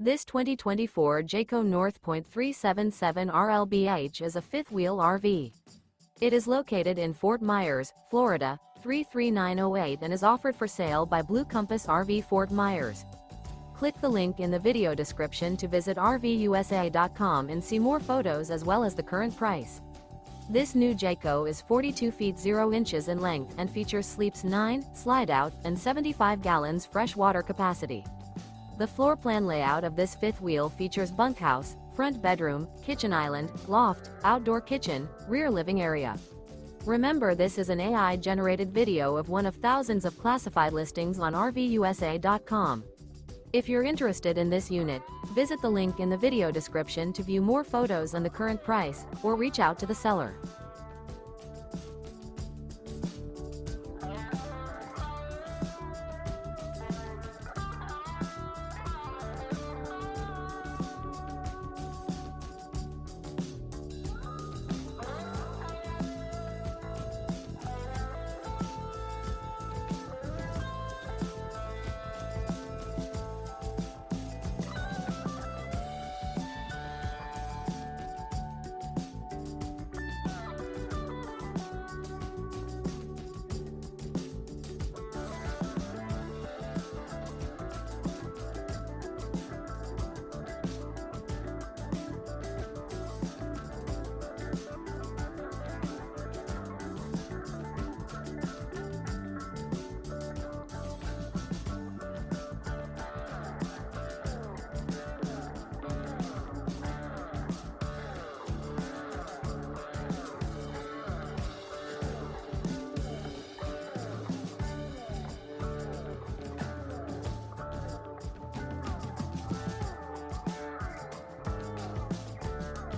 This 2024 Jayco North Point 377 RLBH is a fifth-wheel RV. It is located in Fort Myers, Florida, 33908 and is offered for sale by Blue Compass RV Fort Myers. Click the link in the video description to visit RVUSA.com and see more photos as well as the current price. This new Jayco is 42 feet 0 inches in length and features sleeps 9, slide-out, and 75 gallons fresh water capacity. The floor plan layout of this fifth wheel features bunkhouse, front bedroom, kitchen island, loft, outdoor kitchen, rear living area. Remember, this is an AI-generated video of one of thousands of classified listings on RVUSA.com. If you're interested in this unit, visit the link in the video description to view more photos and the current price, or reach out to the seller.